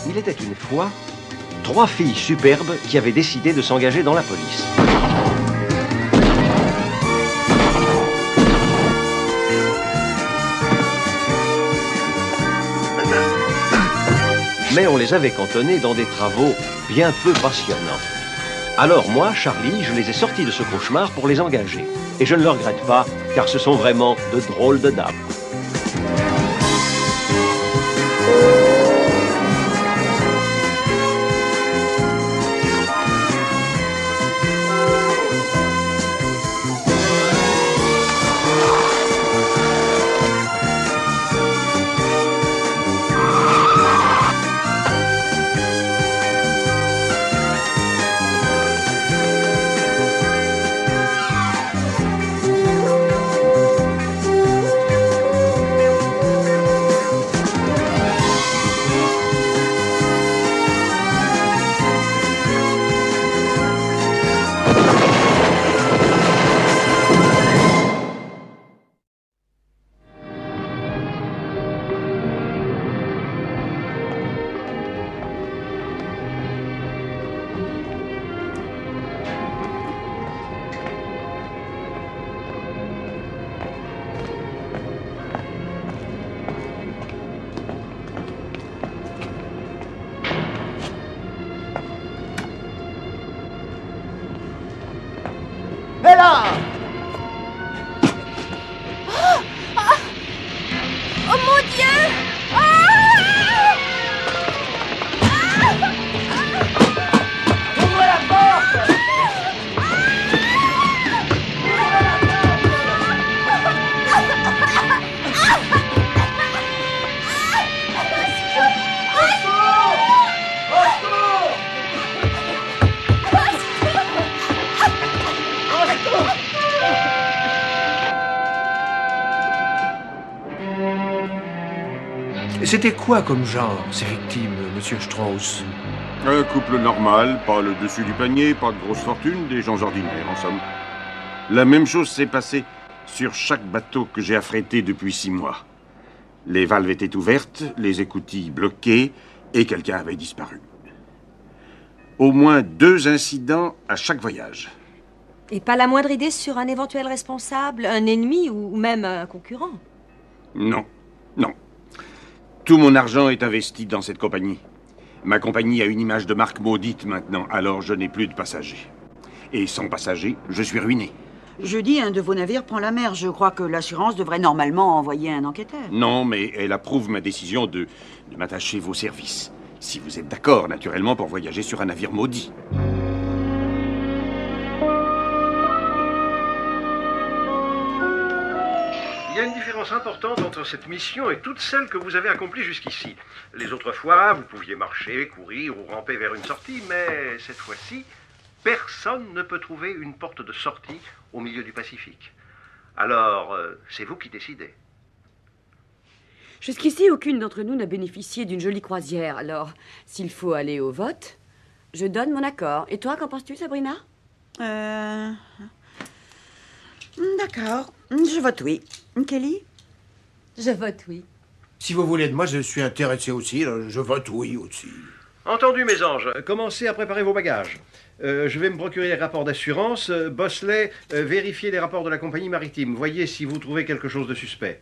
Il était une fois 3 filles superbes qui avaient décidé de s'engager dans la police. Mais on les avait cantonnées dans des travaux bien peu passionnants. Alors moi, Charlie, je les ai sortis de ce cauchemar pour les engager. Et je ne le regrette pas, car ce sont vraiment de drôles de dames. C'était quoi comme genre, ces victimes, monsieur Strauss? Un couple normal, pas le dessus du panier, pas de grosse fortune, des gens ordinaires, en somme. La même chose s'est passée sur chaque bateau que j'ai affrété depuis 6 mois. Les valves étaient ouvertes, les écoutilles bloquées, et quelqu'un avait disparu. Au moins 2 incidents à chaque voyage. Et pas la moindre idée sur un éventuel responsable, un ennemi ou même un concurrent? Non, non. Tout mon argent est investi dans cette compagnie. Ma compagnie a une image de marque maudite maintenant, alors je n'ai plus de passagers. Et sans passagers, je suis ruiné. Jeudi, un de vos navires prend la mer. Je crois que l'assurance devrait normalement envoyer un enquêteur. Non, mais elle approuve ma décision de m'attacher vos services. Si vous êtes d'accord, naturellement, pour voyager sur un navire maudit. Il y a une différence importante entre cette mission et toutes celles que vous avez accomplies jusqu'ici. Les autres fois, vous pouviez marcher, courir ou ramper vers une sortie, mais cette fois-ci, personne ne peut trouver une porte de sortie au milieu du Pacifique. Alors, c'est vous qui décidez. Jusqu'ici, aucune d'entre nous n'a bénéficié d'une jolie croisière. Alors, s'il faut aller au vote, je donne mon accord. Et toi, qu'en penses-tu, Sabrina? D'accord. Je vote oui. Kelly? Je vote oui. Si vous voulez de moi, je suis intéressé aussi. Je vote oui aussi. Entendu, mes anges. Commencez à préparer vos bagages. Je vais me procurer les rapports d'assurance. Bosley, vérifiez les rapports de la compagnie maritime. Voyez si vous trouvez quelque chose de suspect.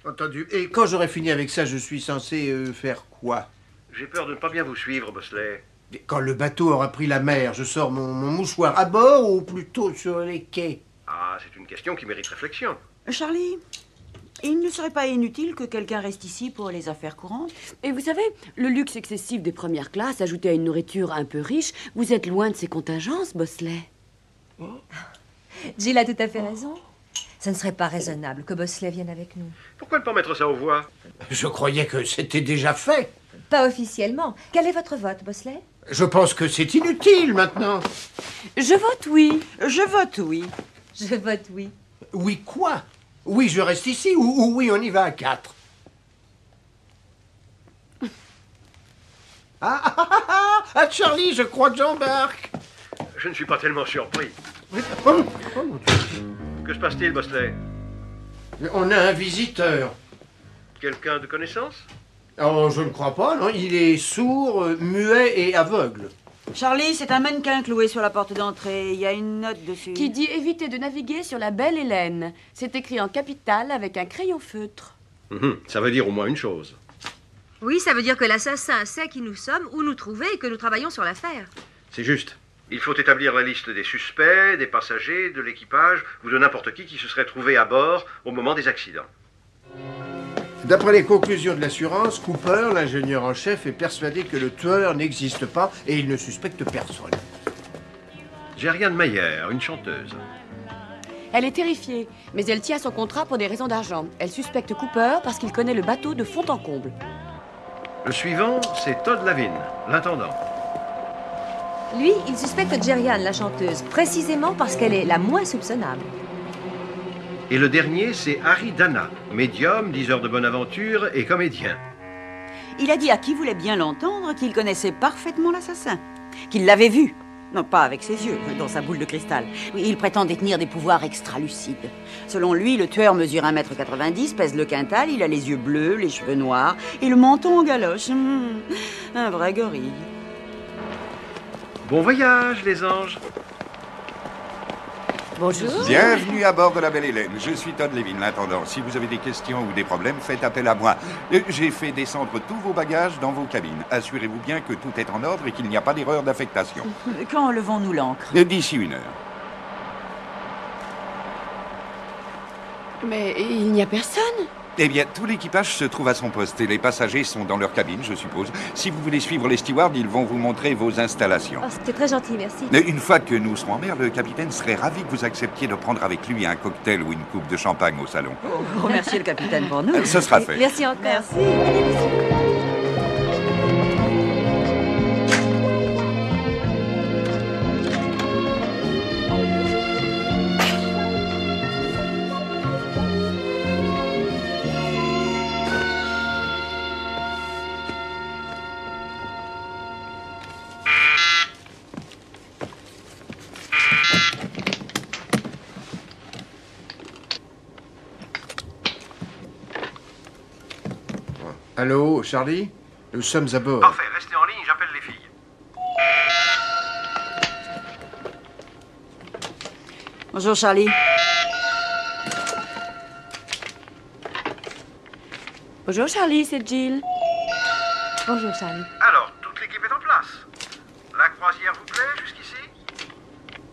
Entendu. Et quand j'aurai fini avec ça, je suis censé faire quoi? J'ai peur de ne pas bien vous suivre, Bosley. Quand le bateau aura pris la mer, je sors mon mouchoir à bord ou plutôt sur les quais? Ah, c'est une question qui mérite réflexion. Charlie, il ne serait pas inutile que quelqu'un reste ici pour les affaires courantes? Et vous savez, le luxe excessif des premières classes, ajouté à une nourriture un peu riche, vous êtes loin de ces contingences, Bosley. Jill a tout à fait raison. Ce ne serait pas raisonnable que Bosley vienne avec nous. Pourquoi ne pas mettre ça aux voix? Je croyais que c'était déjà fait. Pas officiellement. Quel est votre vote, Bosley? Je pense que c'est inutile maintenant. Je vote oui. Je vote oui. Je vote oui. Oui quoi? Oui, je reste ici ou oui, on y va à 4. Ah, Charlie, je crois que j'embarque. Je ne suis pas tellement surpris. Oh, mon Dieu. Que se passe-t-il, Bosley? On a un visiteur. Quelqu'un de connaissance? Oh, je ne crois pas, non. Il est sourd, muet et aveugle. Charlie, c'est un mannequin cloué sur la porte d'entrée. Il y a une note dessus. Qui dit éviter de naviguer sur la belle Hélène. C'est écrit en capitale avec un crayon feutre. Ça veut dire au moins une chose. Oui, ça veut dire que l'assassin sait qui nous sommes, où nous trouver et que nous travaillons sur l'affaire. C'est juste. Il faut établir la liste des suspects, des passagers, de l'équipage ou de n'importe qui se serait trouvé à bord au moment des accidents. D'après les conclusions de l'assurance, Cooper, l'ingénieur en chef, est persuadé que le tueur n'existe pas et il ne suspecte personne. Jerianne Mayer, une chanteuse. Elle est terrifiée, mais elle tient son contrat pour des raisons d'argent. Elle suspecte Cooper parce qu'il connaît le bateau de fond en comble. Le suivant, c'est Todd Lavin, l'intendant. Lui, il suspecte Jerianne, la chanteuse, précisément parce qu'elle est la moins soupçonnable. Et le dernier, c'est Harry Dana, médium, diseur de bonne aventure et comédien. Il a dit à qui voulait bien l'entendre qu'il connaissait parfaitement l'assassin, qu'il l'avait vu. Non, pas avec ses yeux, dans sa boule de cristal. Oui, il prétend détenir des pouvoirs extralucides. Selon lui, le tueur mesure 1,90 m, pèse le quintal, il a les yeux bleus, les cheveux noirs et le menton en galoche. Un vrai gorille. Bon voyage, les anges. Bonjour. Bienvenue à bord de la Belle Hélène. Je suis Todd Lavin, l'intendant. Si vous avez des questions ou des problèmes, faites appel à moi. J'ai fait descendre tous vos bagages dans vos cabines. Assurez-vous bien que tout est en ordre et qu'il n'y a pas d'erreur d'affectation. Quand enlevons-nous l'ancre? D'ici 1 heure. Mais il n'y a personne. Eh bien, tout l'équipage se trouve à son poste et les passagers sont dans leur cabine, je suppose. Si vous voulez suivre les stewards, ils vont vous montrer vos installations. Oh, c'était très gentil, merci. Une fois que nous serons en mer, le capitaine serait ravi que vous acceptiez de prendre avec lui un cocktail ou une coupe de champagne au salon. Remerciez le capitaine pour nous. Ce sera fait. Merci encore. Merci. Allô, Charlie? Nous sommes à bord. Parfait, restez en ligne, j'appelle les filles. Bonjour, Charlie. Bonjour Charlie, c'est Jill. Bonjour, Charlie. Alors, toute l'équipe est en place. La croisière vous plaît jusqu'ici?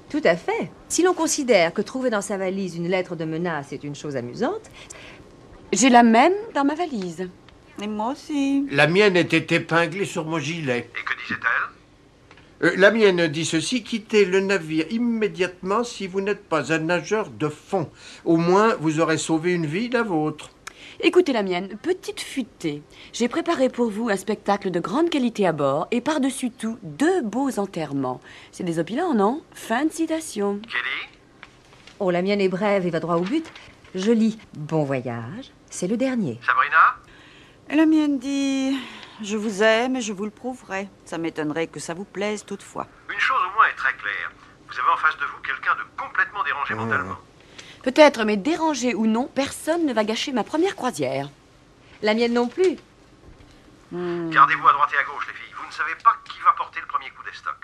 Tout à fait. Si l'on considère que trouver dans sa valise une lettre de menace est une chose amusante, J'ai la même dans ma valise. Et moi aussi. La mienne était épinglée sur mon gilet. Et que disait-elle? La mienne dit ceci: quittez le navire immédiatement si vous n'êtes pas un nageur de fond. Au moins, vous aurez sauvé une vie, la vôtre. Écoutez la mienne, petite futée. J'ai préparé pour vous un spectacle de grande qualité à bord et par-dessus tout, 2 beaux enterrements. C'est désopilants, non? Fin de citation. Kelly? oh, la mienne est brève et va droit au but. Je lis « Bon voyage », c'est le dernier. Sabrina? Et la mienne dit « Je vous aime et je vous le prouverai. Ça m'étonnerait que ça vous plaise toutefois. » Une chose au moins est très claire. Vous avez en face de vous quelqu'un de complètement dérangé mentalement. Peut-être, mais dérangé ou non, personne ne va gâcher ma première croisière. La mienne non plus. Gardez-vous à droite et à gauche, les filles. Vous ne savez pas qui va porter le premier coup d'estoc.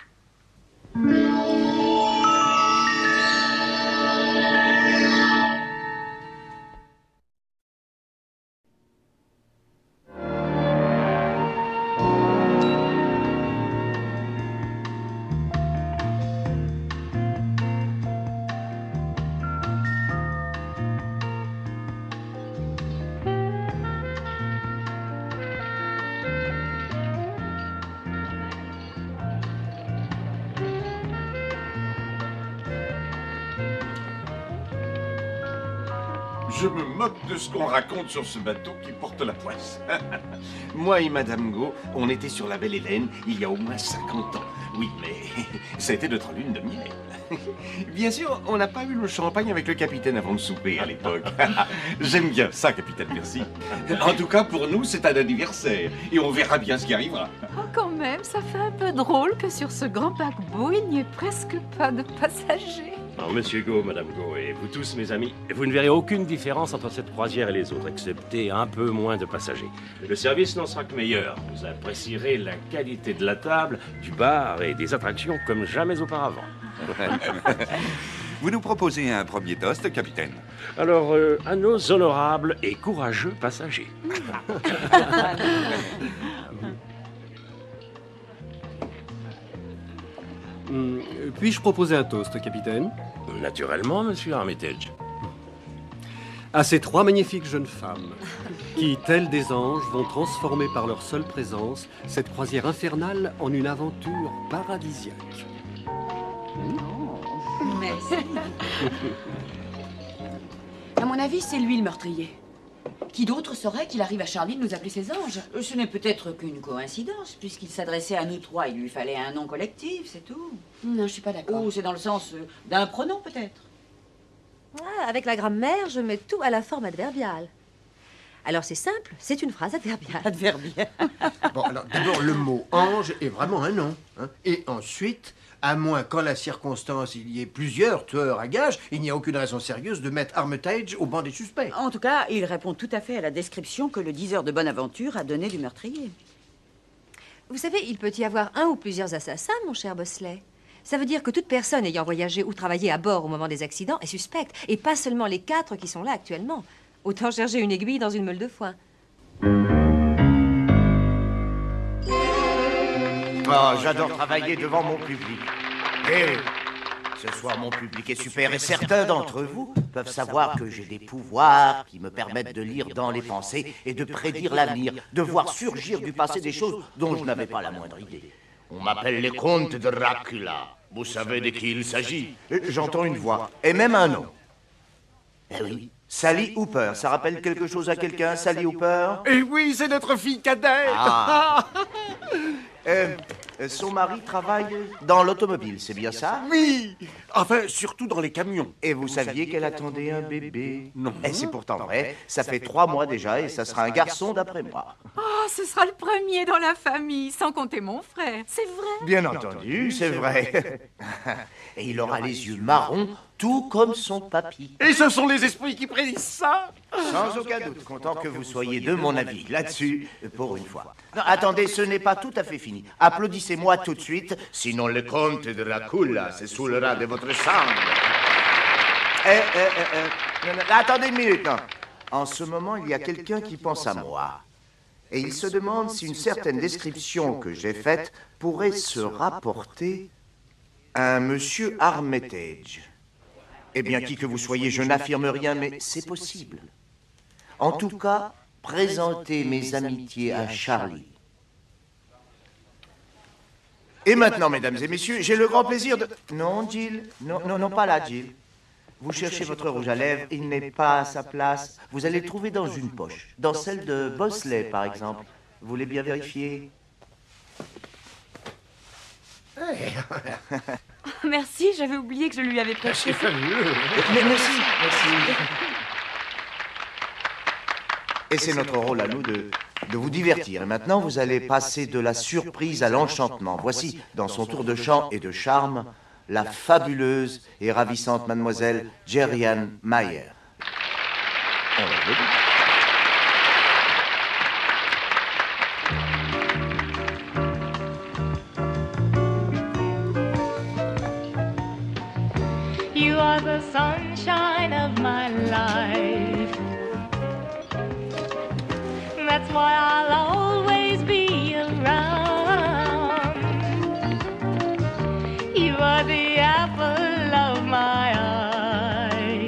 Je me moque de ce qu'on raconte sur ce bateau qui porte la poisse. Moi et Madame Go, on était sur la Belle Hélène il y a au moins 50 ans. Oui, mais c'était notre lune de miel. Bien sûr, on n'a pas eu le champagne avec le capitaine avant de souper à l'époque. J'aime bien ça, capitaine, merci. En tout cas, pour nous, c'est un anniversaire. Et on verra bien ce qui arrivera. Oh, quand même, ça fait un peu drôle que sur ce grand paquebot, il n'y ait presque pas de passagers. Alors, Monsieur Go, Madame Go, et vous tous, mes amis, vous ne verrez aucune différence entre cette croisière et les autres, excepté un peu moins de passagers. Le service n'en sera que meilleur. Vous apprécierez la qualité de la table, du bar et des attractions comme jamais auparavant. Vous nous proposez un premier toast, capitaine? Alors, à nos honorables et courageux passagers. Puis-je proposer un toast, capitaine? Naturellement, Monsieur Armitage. À ces 3 magnifiques jeunes femmes qui, telles des anges, vont transformer par leur seule présence cette croisière infernale en une aventure paradisiaque. Merci. À mon avis, c'est lui le meurtrier. Qui d'autre saurait qu'il arrive à Charlie de nous appeler ses anges? Ce n'est peut-être qu'une coïncidence, puisqu'il s'adressait à nous 3. Il lui fallait un nom collectif, c'est tout. Non, je suis pas d'accord. Ou c'est dans le sens d'un pronom, peut-être. Ah, avec la grammaire, je mets tout à la forme adverbiale. Alors c'est simple, c'est une phrase adverbiale. Adverbial. Bon, alors d'abord, le mot ange est vraiment un nom. Hein. Et ensuite, à moins qu'en la circonstance il y ait plusieurs tueurs à gages, il n'y a aucune raison sérieuse de mettre Armitage au banc des suspects. En tout cas, il répond tout à fait à la description que le diseur de Bonaventure a donnée du meurtrier. Vous savez, il peut y avoir un ou plusieurs assassins, mon cher Bosley. Ça veut dire que toute personne ayant voyagé ou travaillé à bord au moment des accidents est suspecte, et pas seulement les 4 qui sont là actuellement. Autant chercher une aiguille dans une meule de foin. Oh, j'adore travailler devant mon public. Eh oui, ce soir mon public est super et certains d'entre vous peuvent savoir que j'ai des pouvoirs qui me permettent de lire dans les pensées et de prédire l'avenir, de voir surgir du passé des choses dont je n'avais pas la moindre idée. On m'appelle les contes de Dracula. Vous savez de qui il s'agit? J'entends une voix et même un nom. Eh oui. Sally Hooper, ça rappelle quelque chose à quelqu'un, Sally Hooper? Eh oui, c'est notre fille cadette. Ah. Son mari travaille dans l'automobile, c'est bien ça? Oui, enfin, surtout dans les camions. Et vous saviez qu'elle attendait un bébé? Non. Et c'est pourtant vrai, ça fait 3 mois déjà et ça sera un garçon d'après moi. Oh, ce sera le premier dans la famille, sans compter mon frère, c'est vrai? Bien entendu, c'est vrai. Et il aura les yeux marrons, tout comme son papy. Et ce sont les esprits qui prédisent ça? Sans aucun doute, content que vous soyez de mon avis là-dessus, pour une fois. Non, attendez, ce n'est pas tout à fait fini. Applaudissez-moi tout de suite, sinon le comte de Dracula se saoulera de votre sang. Attendez une minute, non. En ce moment, il y a quelqu'un qui pense à moi. Et il se demande si une certaine description que j'ai faite pourrait se rapporter à un monsieur Armitage. Eh bien, qui que vous soyez, je n'affirme rien, mais c'est possible. En tout cas, présentez mes amitiés à Charlie. Et maintenant, mesdames et messieurs, j'ai le grand plaisir de... Non, Jill, non, pas là, Jill. Vous cherchez votre rouge à lèvres, il n'est pas à sa place. Vous allez le trouver dans une poche, dans celle de Bosley, par exemple. Vous voulez bien vérifier? Merci, j'avais oublié que je lui avais prêté. C'est fabuleux. Merci. Et c'est notre rôle à nous de vous divertir. Et maintenant, vous allez passer de la surprise à l'enchantement. Voici, dans son tour de chant et de charme, la fabuleuse et ravissante mademoiselle Jerry-Ann Mayer. On la veut. You are the sunshine of my life. That's why I'll always be around. You are the apple of my eye.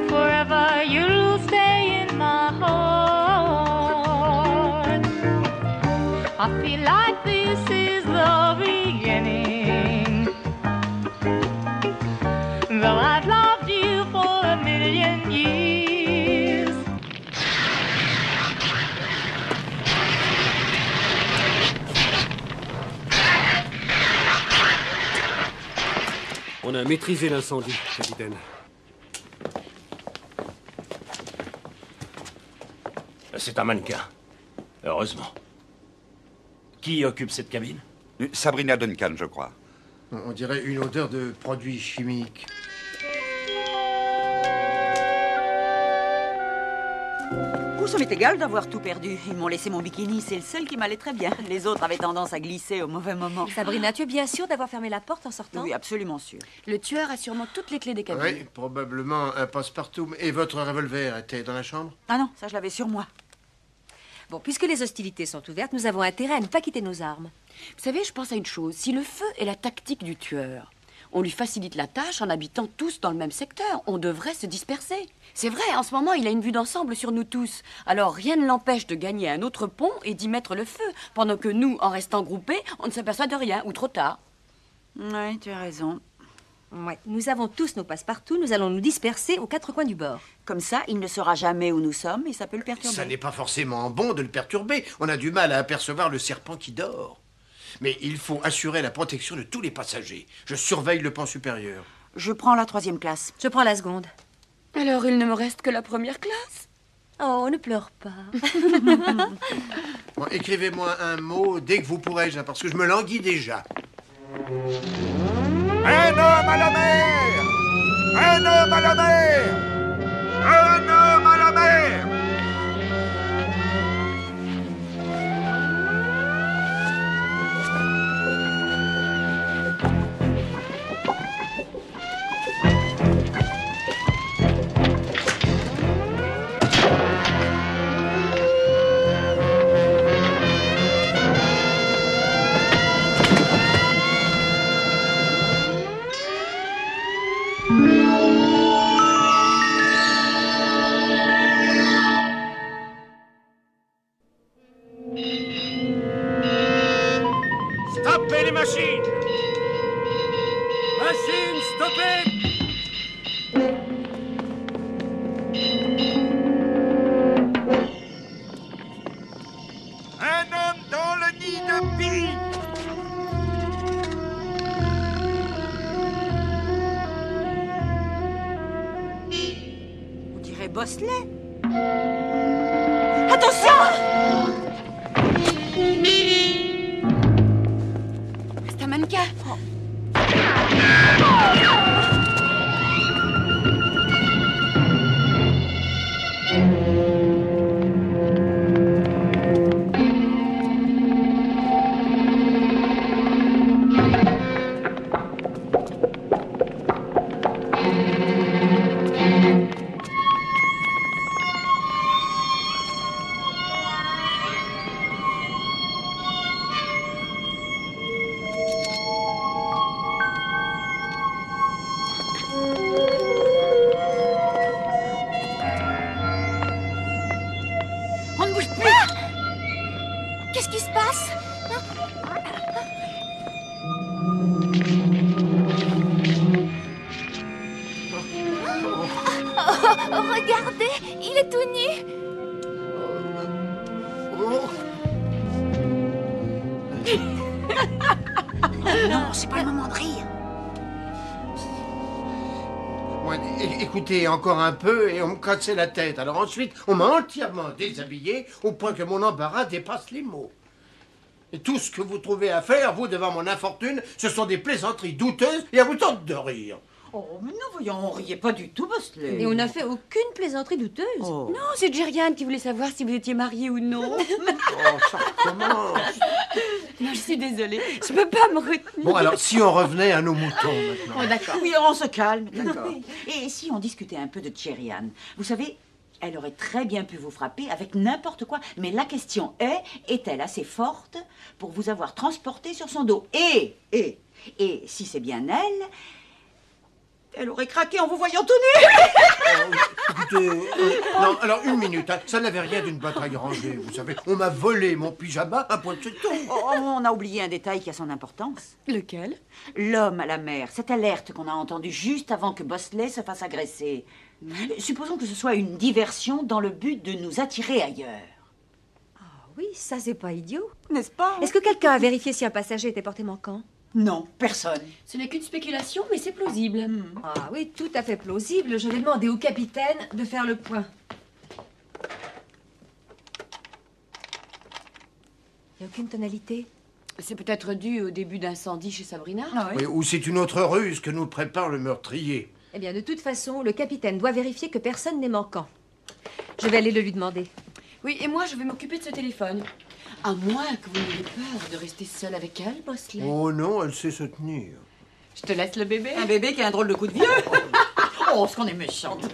Forever you'll stay in my heart. I feel like this is the beginning. Though I've loved you for a million years. On a maîtrisé l'incendie, capitaine. C'est un mannequin. Heureusement. Qui occupe cette cabine? Sabrina Duncan, je crois. On dirait une odeur de produits chimiques. Oh, ça m'est égal d'avoir tout perdu. Ils m'ont laissé mon bikini, c'est le seul qui m'allait très bien. Les autres avaient tendance à glisser au mauvais moment. Sabrina, tu es bien sûre d'avoir fermé la porte en sortant? Oui, absolument sûre. Le tueur a sûrement toutes les clés des cabines. Oui, probablement un passe-partout. Et votre revolver était dans la chambre? Ah non, ça je l'avais sur moi. Bon, puisque les hostilités sont ouvertes, nous avons intérêt à ne pas quitter nos armes. Vous savez, je pense à une chose. Si le feu est la tactique du tueur, on lui facilite la tâche en habitant tous dans le même secteur. On devrait se disperser. C'est vrai, en ce moment, il a une vue d'ensemble sur nous tous. Alors, rien ne l'empêche de gagner un autre pont et d'y mettre le feu, pendant que nous, en restant groupés, on ne s'aperçoit de rien, ou trop tard. Oui, tu as raison. Ouais. Nous avons tous nos passe-partout, nous allons nous disperser aux quatre coins du bord. Comme ça, il ne saura jamais où nous sommes et ça peut le perturber. Ça n'est pas forcément bon de le perturber. On a du mal à apercevoir le serpent qui dort. Mais il faut assurer la protection de tous les passagers. Je surveille le pan supérieur. Je prends la 3e classe. Je prends la seconde. Alors, il ne me reste que la première classe. Oh, ne pleure pas. Bon, écrivez-moi un mot dès que vous pourrez, parce que je me languis déjà. Un homme à la mer! Un homme à la mer! Un homme à la mer! Stoppez les machines! Machines, stoppez! Un homme dans le nid de Billy! On dirait Bosley. Attention! C'est un mannequin. On ne bouge plus! Qu'est-ce qui se passe? Oh, regardez, il est tout nu. Non, c'est pas le moment de rire. Ouais, écoutez, encore un peu et on me cassait la tête. Alors ensuite, on m'a entièrement déshabillé au point que mon embarras dépasse les mots. Et tout ce que vous trouvez à faire, vous, devant mon infortune, ce sont des plaisanteries douteuses et à vous tente de rire. Oh, mais non, voyons, on riait pas du tout, Bosley. Et on n'a fait aucune plaisanterie douteuse. Oh. Non, c'est Gériane qui voulait savoir si vous étiez marié ou non. Oh, ça recommence. Non, je suis désolée. Je peux pas me retenir. Bon, alors, si on revenait à nos moutons maintenant. Oh, d'accord. Oui, on se calme, d'accord. Et si on discutait un peu de Gériane? Vous savez, elle aurait très bien pu vous frapper avec n'importe quoi. Mais la question est-elle assez forte pour vous avoir transporté sur son dos? Et si c'est bien elle aurait craqué en vous voyant tout nu. Écoutez, non, alors une minute, hein, ça n'avait rien d'une bataille rangée, vous savez. On m'a volé mon pyjama, un point de tout. Oh, on a oublié un détail qui a son importance. Lequel? L'homme à la mer, cette alerte qu'on a entendue juste avant que Bosley se fasse agresser. Supposons que ce soit une diversion dans le but de nous attirer ailleurs. Oui, ça c'est pas idiot. N'est-ce pas? Est-ce que quelqu'un a vérifié si un passager était porté manquant? Non, personne. Ce n'est qu'une spéculation, mais c'est plausible. Ah oui, tout à fait plausible. Je vais demander au capitaine de faire le point. Il n'y a aucune tonalité? C'est peut-être dû au début d'incendie chez Sabrina. Oui, ou c'est une autre ruse que nous prépare le meurtrier. Eh bien, de toute façon, le capitaine doit vérifier que personne n'est manquant. Je vais aller le lui demander. Oui, et moi, je vais m'occuper de ce téléphone. À moins que vous n'ayez peur de rester seule avec elle, Bosley. Oh non, elle sait se tenir. Je te laisse le bébé. Un bébé qui a un drôle de coup de vieux. Oh, ce qu'on est méchante.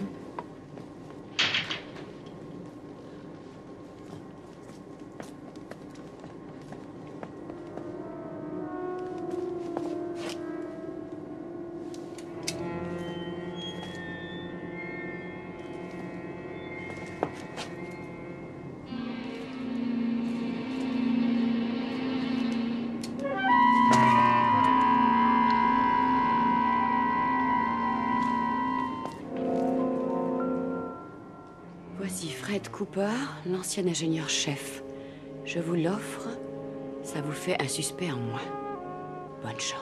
Voici Fred Cooper, l'ancien ingénieur-chef. Je vous l'offre, ça vous fait un suspect en moins. Bonne chance.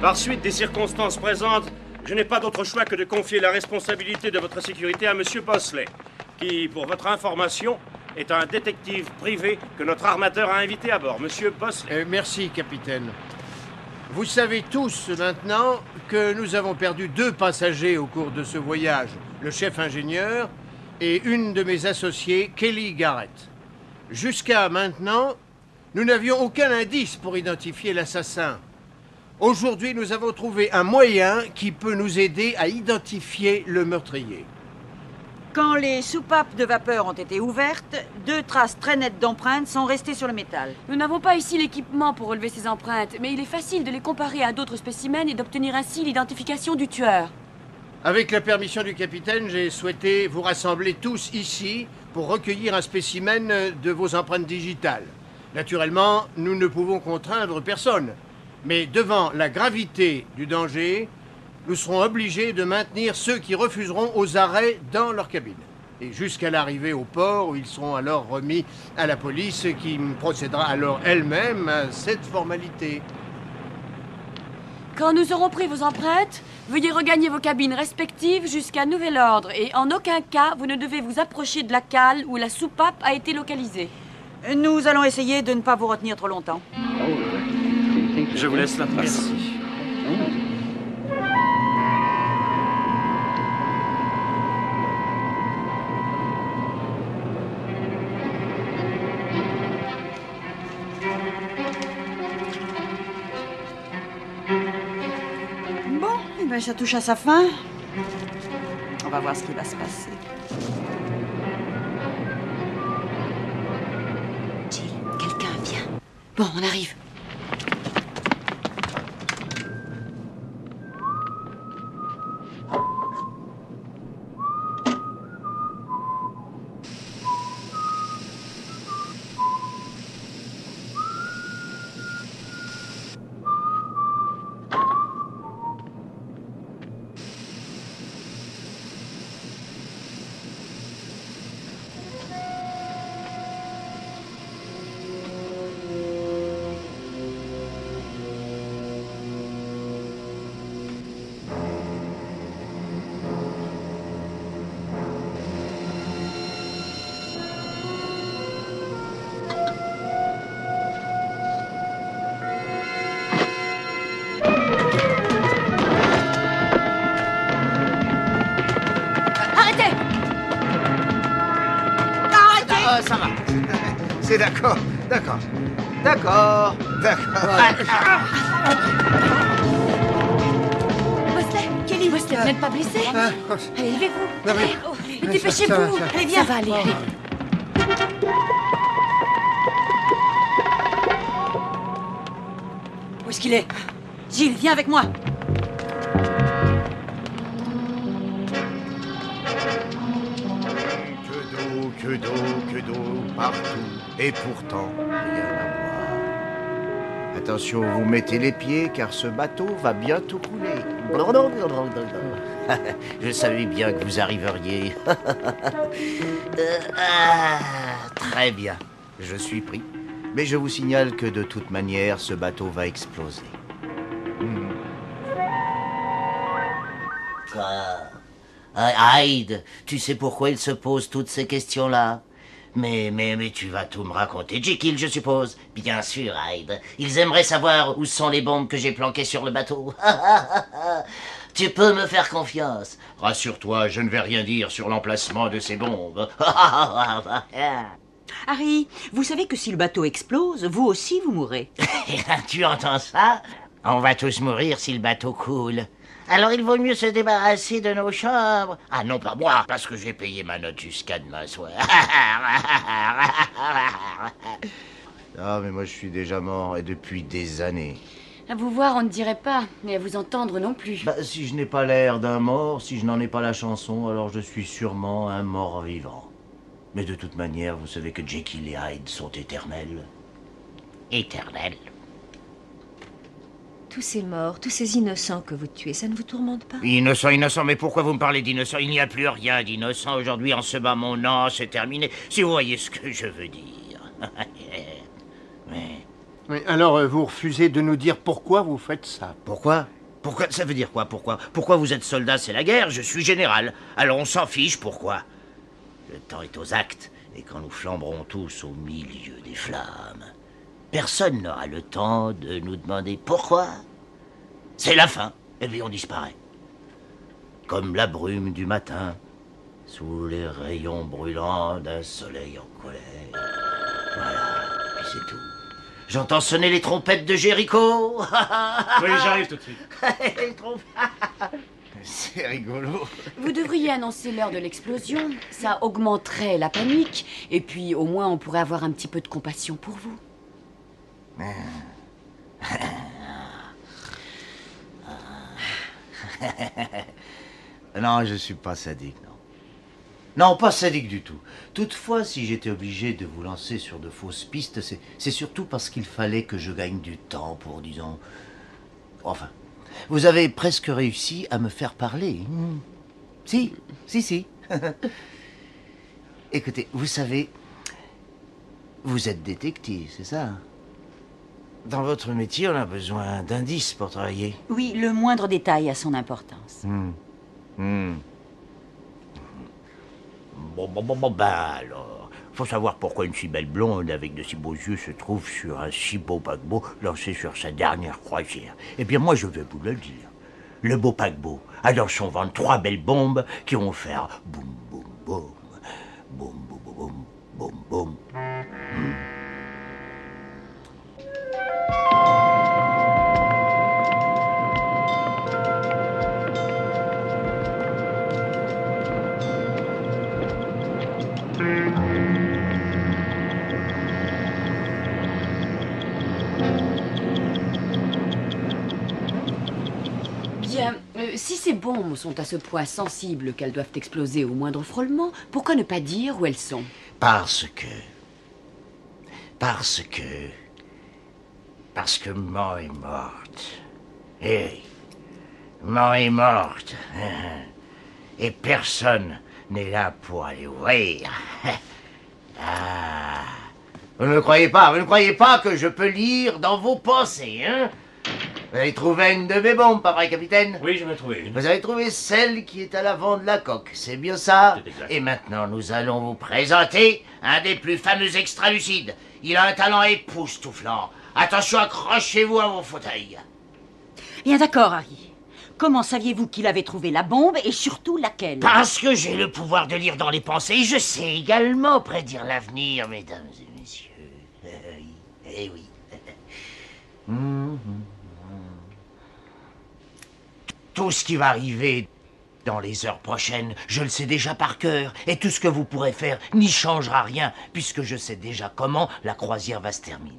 Par suite des circonstances présentes, je n'ai pas d'autre choix que de confier la responsabilité de votre sécurité à Monsieur Bosley, qui, pour votre information, est un détective privé que notre armateur a invité à bord, Monsieur Bosley. Merci, capitaine. Vous savez tous maintenant que nous avons perdu 2 passagers au cours de ce voyage, le chef ingénieur et une de mes associées, Kelly Garrett. Jusqu'à maintenant, nous n'avions aucun indice pour identifier l'assassin. Aujourd'hui, nous avons trouvé un moyen qui peut nous aider à identifier le meurtrier. Quand les soupapes de vapeur ont été ouvertes, 2 traces très nettes d'empreintes sont restées sur le métal. Nous n'avons pas ici l'équipement pour relever ces empreintes, mais il est facile de les comparer à d'autres spécimens et d'obtenir ainsi l'identification du tueur. Avec la permission du capitaine, j'ai souhaité vous rassembler tous ici pour recueillir un spécimen de vos empreintes digitales. Naturellement, nous ne pouvons contraindre personne. Mais devant la gravité du danger, nous serons obligés de maintenir ceux qui refuseront aux arrêts dans leur cabine. Et jusqu'à l'arrivée au port, où ils seront alors remis à la police, qui procédera alors elle-même à cette formalité. Quand nous aurons pris vos empreintes, veuillez regagner vos cabines respectives jusqu'à nouvel ordre. Et en aucun cas, vous ne devez vous approcher de la cale où la soupape a été localisée. Nous allons essayer de ne pas vous retenir trop longtemps. Je vous laisse la place. Merci. Bon, eh ben, ça touche à sa fin. On va voir ce qui va se passer. Jill, quelqu'un vient. Bon, on arrive. ça va. C'est d'accord. D'accord. Wesley, Kelly, Wesley, vous n'êtes pas blessé? Allez, levez-vous. Allez, dépêchez-vous. Allez, viens. Ça va aller. Où est-ce qu'il est? Gilles, viens avec moi. Que d'eau, partout. Et pourtant, rien à voir. Attention, vous mettez les pieds, car ce bateau va bientôt couler. Je savais bien que vous arriveriez. Très bien, je suis pris. Mais je vous signale que de toute manière, ce bateau va exploser. Quoi? Hyde, tu sais pourquoi il se pose toutes ces questions-là? Mais tu vas tout me raconter. Jekyll, je suppose. Bien sûr, Hyde. Ils aimeraient savoir où sont les bombes que j'ai planquées sur le bateau. Tu peux me faire confiance. Rassure-toi, je ne vais rien dire sur l'emplacement de ces bombes. Harry, vous savez que si le bateau explose, vous aussi vous mourrez. Tu entends ça? On va tous mourir si le bateau coule. Alors il vaut mieux se débarrasser de nos chambres. Ah non, pas moi, parce que j'ai payé ma note jusqu'à demain soir. Ah, mais moi je suis déjà mort, et depuis des années. À vous voir, on ne dirait pas, mais à vous entendre non plus. Bah, si je n'ai pas l'air d'un mort, si je n'en ai pas la chanson, alors je suis sûrement un mort vivant. Mais de toute manière, vous savez que Jekyll et Hyde sont éternels. Éternels. Tous ces morts, tous ces innocents que vous tuez, ça ne vous tourmente pas? Innocent, mais pourquoi vous me parlez d'innocent? Il n'y a plus rien d'innocent aujourd'hui en ce bas mon nom, c'est terminé. Si vous voyez ce que je veux dire. Oui, alors, vous refusez de nous dire pourquoi vous faites ça? Pourquoi? Pourquoi? Ça veut dire quoi, pourquoi? Pourquoi vous êtes soldat, c'est la guerre, je suis général. Alors on s'en fiche, pourquoi? Le temps est aux actes, et quand nous flamberons tous au milieu des flammes, personne n'aura le temps de nous demander pourquoi. C'est la fin, et puis on disparaît. Comme la brume du matin, sous les rayons brûlants d'un soleil en colère. Voilà, puis c'est tout. J'entends sonner les trompettes de Jéricho. Oui, j'arrive tout de suite. Les trompettes. C'est rigolo. Vous devriez annoncer l'heure de l'explosion. Ça augmenterait la panique. Et puis, au moins, on pourrait avoir un petit peu de compassion pour vous. Non, je suis pas sadique, non. Non, pas sadique du tout. Toutefois, si j'étais obligé de vous lancer sur de fausses pistes, c'est surtout parce qu'il fallait que je gagne du temps pour, disons... Enfin, vous avez presque réussi à me faire parler. Si. Écoutez, vous savez, vous êtes détective, c'est ça? Dans votre métier, on a besoin d'indices pour travailler. Oui, le moindre détail a son importance. Bon, alors, faut savoir pourquoi une si belle blonde avec de si beaux yeux se trouve sur un si beau paquebot lancé sur sa dernière croisière. Eh bien, moi, je vais vous le dire. Le beau paquebot a dans son ventre 3 belles bombes qui vont faire boum, boum, boum, boum, boum, boum, boum, boum. Bien, si ces bombes sont à ce point sensibles qu'elles doivent exploser au moindre frôlement, pourquoi ne pas dire où elles sont? Parce que Mo est morte. Eh, Mo est morte. Et personne n'est là pour aller ouvrir. Ah. Vous ne croyez pas que je peux lire dans vos pensées, hein? Vous avez trouvé une de mes bombes, pas vrai, capitaine? Oui, j'en ai trouvé une. Vous avez trouvé celle qui est à l'avant de la coque, c'est bien ça? C'est exact. Et maintenant, nous allons vous présenter un des plus fameux extralucides. Il a un talent époustouflant. Attention, accrochez-vous à vos fauteuils. Bien d'accord, Harry. comment saviez-vous qu'il avait trouvé la bombe et surtout laquelle? Parce que j'ai le pouvoir de lire dans les pensées et je sais également prédire l'avenir, mesdames et messieurs. Oui, eh oui. Tout ce qui va arriver dans les heures prochaines, je le sais déjà par cœur. Et tout ce que vous pourrez faire n'y changera rien, puisque je sais déjà comment la croisière va se terminer.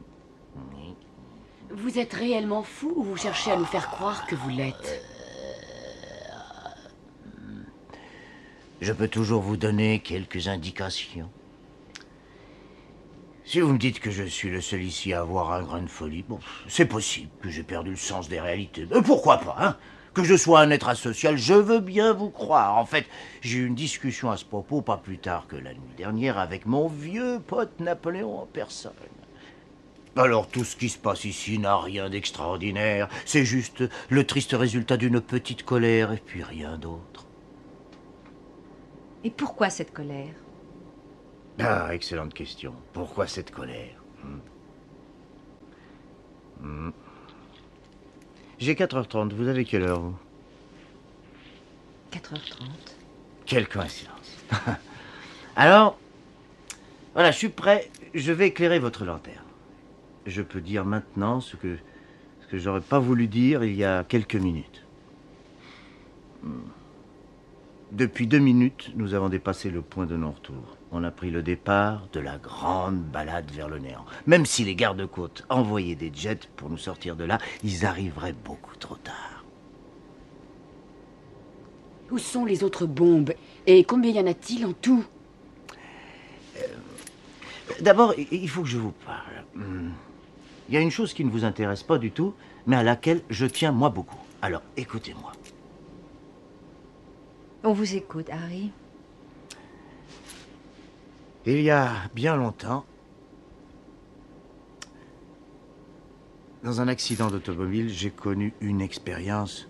Vous êtes réellement fou ou vous cherchez à nous faire croire que vous l'êtes? Je peux toujours vous donner quelques indications. Si vous me dites que je suis le seul ici à avoir un grain de folie, bon, c'est possible que j'ai perdu le sens des réalités. Pourquoi pas, hein? Que je sois un être asocial, je veux bien vous croire. En fait, j'ai eu une discussion à ce propos pas plus tard que la nuit dernière avec mon vieux pote Napoléon en personne. Alors tout ce qui se passe ici n'a rien d'extraordinaire. C'est juste le triste résultat d'une petite colère et puis rien d'autre. Et pourquoi cette colère? Ah, excellente question. Pourquoi cette colère? J'ai 4h30. Vous avez quelle heure, vous? 4h30. Quelle coïncidence. Alors, voilà, je suis prêt. Je vais éclairer votre lanterne. Je peux dire maintenant ce que j'aurais pas voulu dire il y a quelques minutes. Depuis 2 minutes, nous avons dépassé le point de non-retour. On a pris le départ de la grande balade vers le néant. Même si les gardes-côtes envoyaient des jets pour nous sortir de là, ils arriveraient beaucoup trop tard. Où sont les autres bombes? Et combien y en a-t-il en tout? D'abord, il faut que je vous parle. Il y a une chose qui ne vous intéresse pas du tout, mais à laquelle je tiens moi beaucoup. Alors, écoutez-moi. On vous écoute, Harry. Il y a bien longtemps, dans un accident d'automobile, j'ai connu une expérience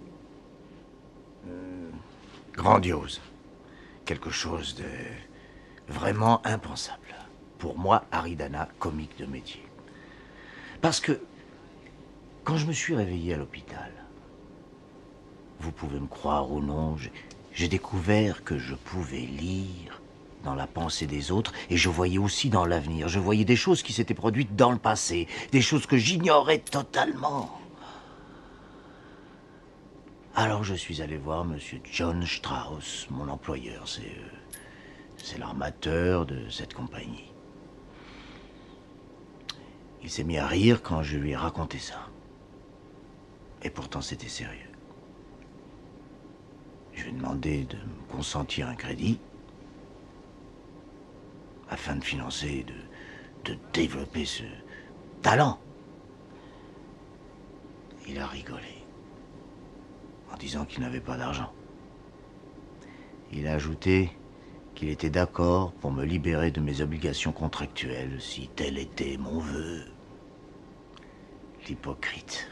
grandiose. Quelque chose de vraiment impensable. Pour moi, Harry Dana, comique de métier. Parce que, quand je me suis réveillé à l'hôpital, vous pouvez me croire ou non, j'ai découvert que je pouvais lire dans la pensée des autres et je voyais aussi dans l'avenir. Je voyais des choses qui s'étaient produites dans le passé, des choses que j'ignorais totalement. Alors je suis allé voir Monsieur John Strauss, mon employeur. C'est l'armateur de cette compagnie. Il s'est mis à rire quand je lui ai raconté ça. Et pourtant c'était sérieux. Je lui ai demandé de me consentir un crédit afin de financer, de développer ce talent. Il a rigolé en disant qu'il n'avait pas d'argent. Il a ajouté qu'il était d'accord pour me libérer de mes obligations contractuelles si tel était mon vœu. L'hypocrite.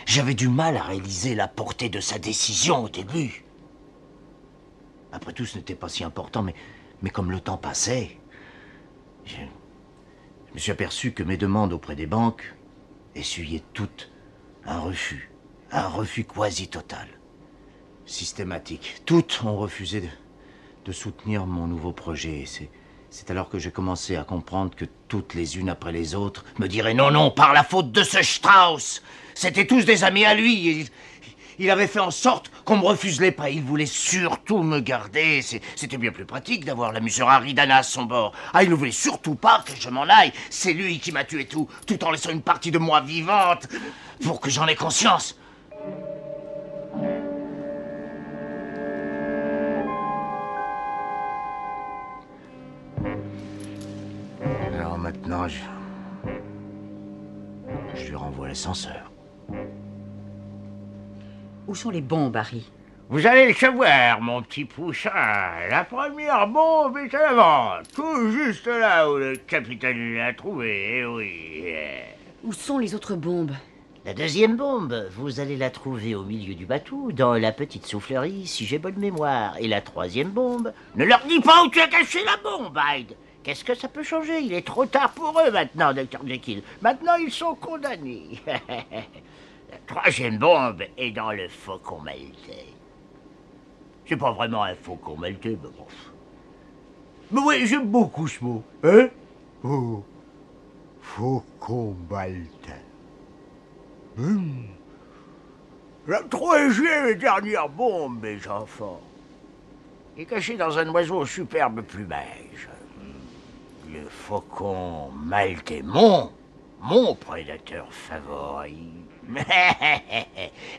J'avais du mal à réaliser la portée de sa décision au début. Après tout, ce n'était pas si important, mais comme le temps passait, je me suis aperçu que mes demandes auprès des banques essuyaient toutes un refus quasi total, systématique. Toutes ont refusé de soutenir mon nouveau projet. C'est alors que j'ai commencé à comprendre que toutes les unes après les autres me diraient non, par la faute de ce Strauss. C'étaient tous des amis à lui. Il avait fait en sorte qu'on me refuse les prêts. Il voulait surtout me garder. C'était bien plus pratique d'avoir l'amuseur Harry Dana à son bord. Ah, il ne voulait surtout pas que je m'en aille. C'est lui qui m'a tué tout en laissant une partie de moi vivante, pour que j'en ai conscience. Alors maintenant, je lui renvoie l'ascenseur. Où sont les bombes, Harry? Vous allez le savoir, mon petit poussin. La première bombe est à l'avant, tout juste là où le capitaine l'a trouvée, eh oui. Où sont les autres bombes? La deuxième bombe, vous allez la trouver au milieu du bateau, dans la petite soufflerie, si j'ai bonne mémoire. Et la troisième bombe, ne leur dis pas où tu as caché la bombe, Hyde. Qu'est-ce que ça peut changer? Il est trop tard pour eux maintenant, Dr. Jekyll. Maintenant, ils sont condamnés. La troisième bombe est dans le faucon maltais. C'est pas vraiment un faucon maltais, mais bon. Mais oui, j'aime beaucoup ce mot. Hein? Oh, faucon maltais. La troisième et dernière bombe, mes enfants, est cachée dans un oiseau au superbe plumage. Le faucon maltais, mon prédateur favori.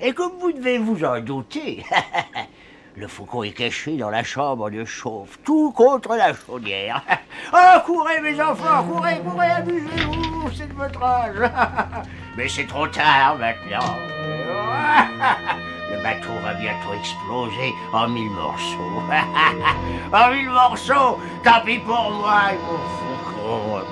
Et comme vous devez vous en douter, le faucon est caché dans la chambre de chauffe, tout contre la chaudière. Oh, courez mes enfants, courez, amusez-vous, c'est de votre âge. Mais c'est trop tard maintenant. Le bateau va bientôt exploser en 1000 morceaux. En 1000 morceaux, tant pis pour moi et mon faucon.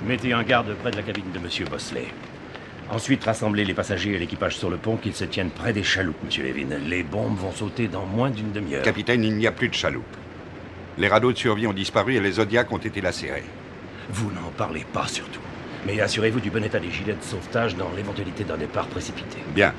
Mettez un garde près de la cabine de Monsieur Bosley. Ensuite, rassemblez les passagers et l'équipage sur le pont, qu'ils se tiennent près des chaloupes, Monsieur Levin. Les bombes vont sauter dans moins d'une demi-heure. Capitaine, il n'y a plus de chaloupe. Les radeaux de survie ont disparu et les Zodiacs ont été lacérés. Vous n'en parlez pas, surtout. Mais assurez-vous du bon état des gilets de sauvetage dans l'éventualité d'un départ précipité. Bien.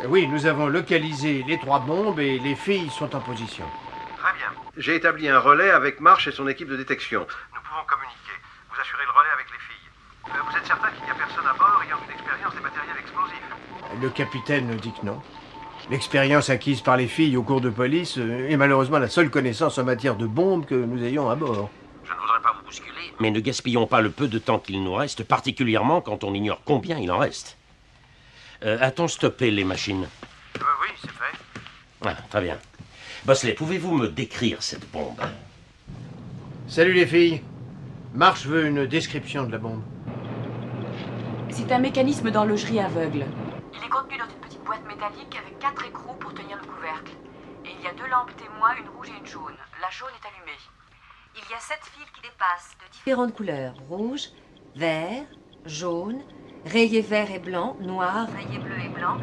Oui, nous avons localisé les 3 bombes et les filles sont en position. Très bien. J'ai établi un relais avec Marsh et son équipe de détection. Nous pouvons communiquer. Vous assurez le relais avec les filles. Vous êtes certain qu'il n'y a personne à bord ayant une expérience des matériels explosifs? Le capitaine nous dit que non. L'expérience acquise par les filles au cours de police est malheureusement la seule connaissance en matière de bombes que nous ayons à bord. Je ne voudrais pas vous bousculer, mais ne gaspillons pas le peu de temps qu'il nous reste, particulièrement quand on ignore combien il en reste. A-t-on stoppé les machines? Oui, c'est fait. Ah, très bien. Bosley, pouvez-vous me décrire cette bombe? Salut les filles. Marsh veut une description de la bombe. C'est un mécanisme d'horlogerie aveugle. Il est contenu dans une petite boîte métallique avec 4 écrous pour tenir le couvercle. Et il y a 2 lampes témoins, une rouge et une jaune. La jaune est allumée. Il y a 7 fils qui dépassent de différentes couleurs. Rouge, vert, jaune, rayé vert et blanc, noir, rayé bleu et blanc,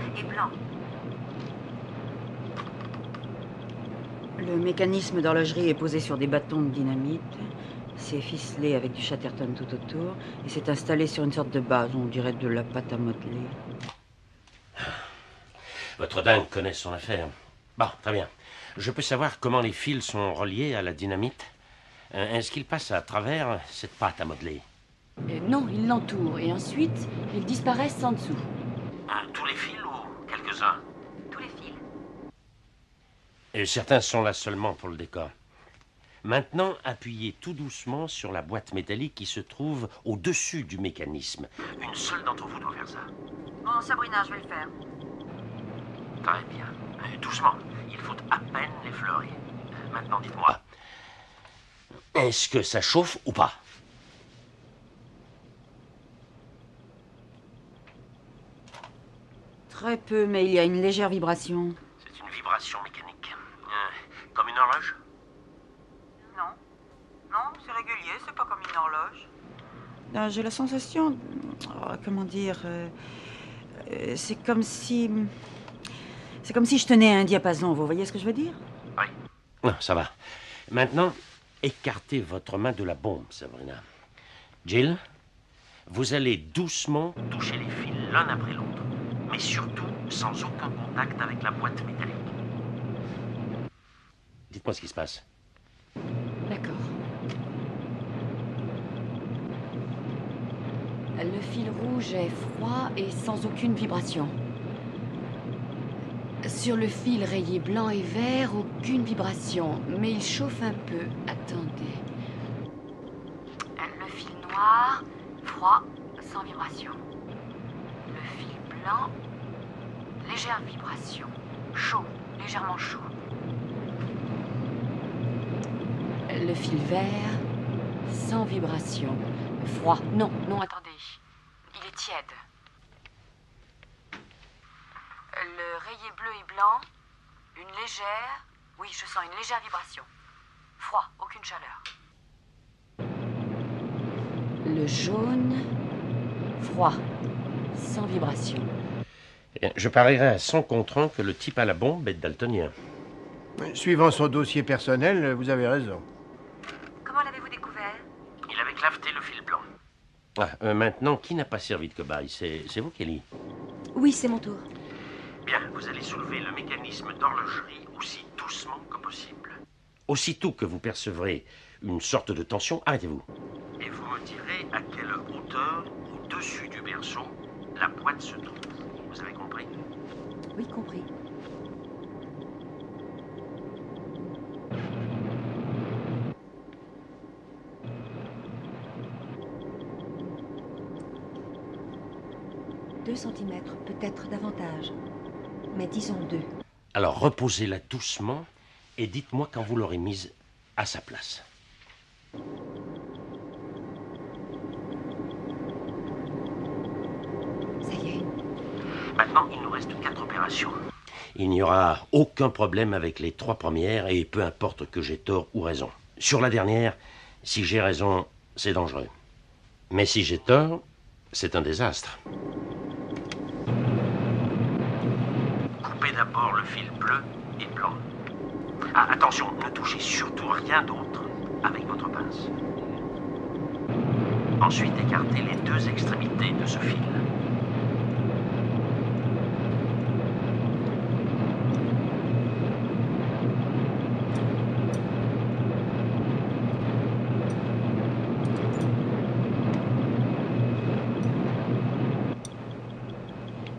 Le mécanisme d'horlogerie est posé sur des bâtons de dynamite. C'est ficelé avec du chatterton tout autour. Et c'est installé sur une sorte de base, on dirait de la pâte à modeler. Votre dingue connaît son affaire. Bon, très bien. Je peux savoir comment les fils sont reliés à la dynamite? Est-ce qu'ils passent à travers cette pâte à modeler? Non, ils l'entourent et ensuite, ils disparaissent en dessous. Tous les fils ou quelques-uns? tous les fils. Et certains sont là seulement pour le décor. Maintenant, appuyez tout doucement sur la boîte métallique qui se trouve au-dessus du mécanisme. Une seule d'entre vous doit faire ça. Bon, Sabrina, je vais le faire. Très bien. Doucement. Il faut à peine l'effleurer. Maintenant, dites-moi. Est-ce que ça chauffe ou pas? Très peu, mais il y a une légère vibration. C'est une vibration mécanique. Comme une horloge? Non. J'ai la sensation... comment dire... c'est comme si... C'est comme si je tenais un diapason, vous voyez ce que je veux dire? Oui. Non, ça va. Maintenant, écartez votre main de la bombe, Sabrina. Jill, vous allez doucement toucher les fils l'un après l'autre, mais surtout sans aucun contact avec la boîte métallique. Dites-moi ce qui se passe. D'accord. Le fil rouge est froid et sans aucune vibration. Sur le fil rayé blanc et vert, aucune vibration, mais il chauffe un peu. Attendez. Le fil noir, froid, sans vibration. Le fil blanc, légère vibration. Chaud, légèrement chaud. Le fil vert, sans vibration. Froid. Non, non, attendez. Il est tiède. Le rayé bleu et blanc, une légère... Oui, je sens une légère vibration. Froid, aucune chaleur. Le jaune, froid, sans vibration. Je parierais à 100 contre 1 que le type à la bombe est daltonien. Suivant son dossier personnel, vous avez raison. Comment l'avez-vous découvert? Il avait claveté le fil blanc. Maintenant, qui n'a pas servi de cobaye? C'est vous, Kelly? Oui, c'est mon tour. Bien, vous allez soulever le mécanisme d'horlogerie aussi doucement que possible. Aussitôt que vous percevrez une sorte de tension, arrêtez-vous. Et vous me direz à quelle hauteur, au-dessus du berceau, la boîte se trouve. Vous avez compris? Oui, compris. « 2 centimètres, peut-être davantage. Mais disons 2. Alors reposez-la doucement et dites-moi quand vous l'aurez mise à sa place. Ça y est. Maintenant, il nous reste 4 opérations. Il n'y aura aucun problème avec les 3 premières et peu importe que j'ai tort ou raison. Sur la dernière, si j'ai raison, c'est dangereux. Mais si j'ai tort, c'est un désastre. Coupez d'abord le fil bleu et blanc. Ah, attention, ne touchez surtout rien d'autre avec votre pince. Ensuite, écartez les 2 extrémités de ce fil.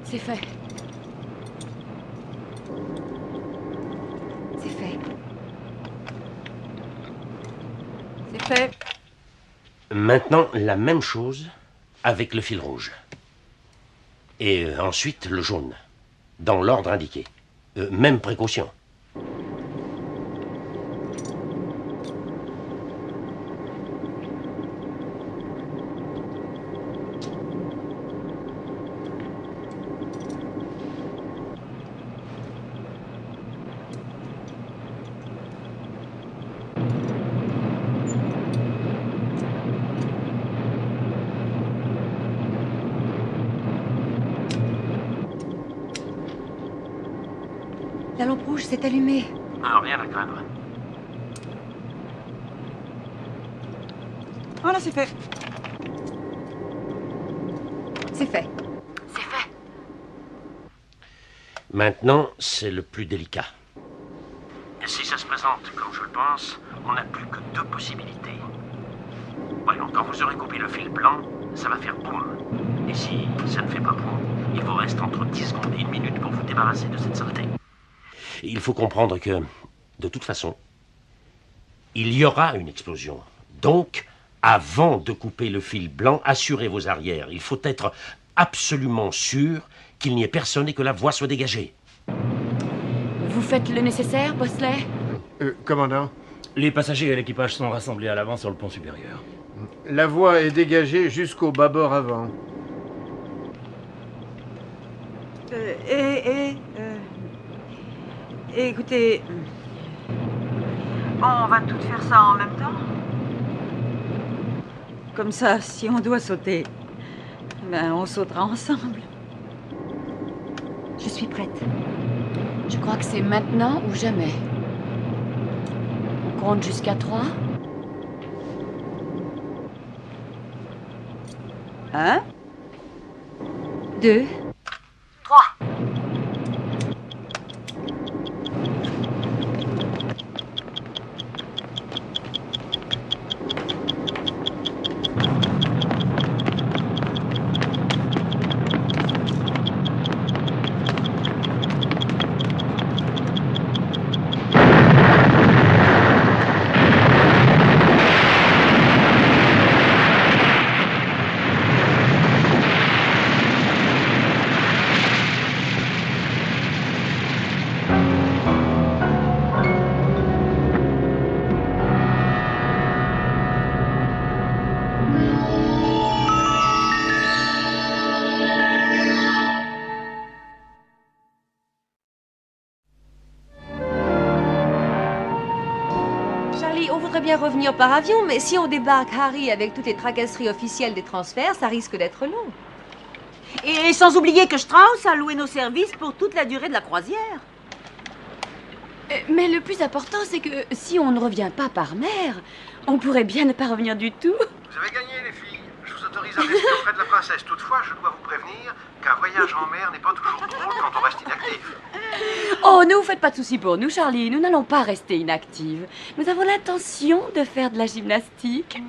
C'est fait. C'est fait. C'est fait. Maintenant, la même chose avec le fil rouge. Et ensuite, le jaune. Dans l'ordre indiqué. Même précaution. La lampe rouge s'est allumée. Alors, rien à craindre. Voilà, c'est fait. C'est fait. C'est fait. Maintenant, c'est le plus délicat. Si ça se présente comme je le pense, on n'a plus que 2 possibilités. Voyons, quand vous aurez coupé le fil blanc, ça va faire boum. Et si ça ne fait pas boum, il vous reste entre 10 secondes et 1 minute pour vous débarrasser de cette saleté. Il faut comprendre que, de toute façon, il y aura une explosion. Donc, avant de couper le fil blanc, assurez vos arrières. Il faut être absolument sûr qu'il n'y ait personne et que la voie soit dégagée. Vous faites le nécessaire, Bosley? Commandant? Les passagers et l'équipage sont rassemblés à l'avant sur le pont supérieur. La voie est dégagée jusqu'au bâbord avant. Écoutez... Bon, on va toutes faire ça en même temps? Comme ça, si on doit sauter, ben on sautera ensemble. Je suis prête. Je crois que c'est maintenant ou jamais. On compte jusqu'à 3. 1, 2, 3. Charlie, on voudrait bien revenir par avion, mais si on débarque Harry avec toutes les tracasseries officielles des transferts, ça risque d'être long. Et sans oublier que Strauss a loué nos services pour toute la durée de la croisière. Mais le plus important, c'est que si on ne revient pas par mer, on pourrait bien ne pas revenir du tout. Vous avez gagné, les filles. Je vous autorise à rester auprès de la princesse. Toutefois, je dois vous prévenir qu'un voyage en mer n'est pas toujours drôle quand on reste inactif. Oh, ne vous faites pas de soucis pour nous, Charlie. Nous n'allons pas rester inactives. Nous avons l'intention de faire de la gymnastique.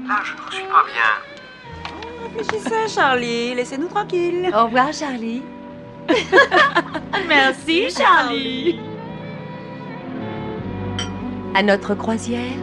Là, je ne vous suis pas bien. Réfléchissez, Charlie. Laissez-nous tranquilles. Au revoir, Charlie. Merci, Charlie. À notre croisière.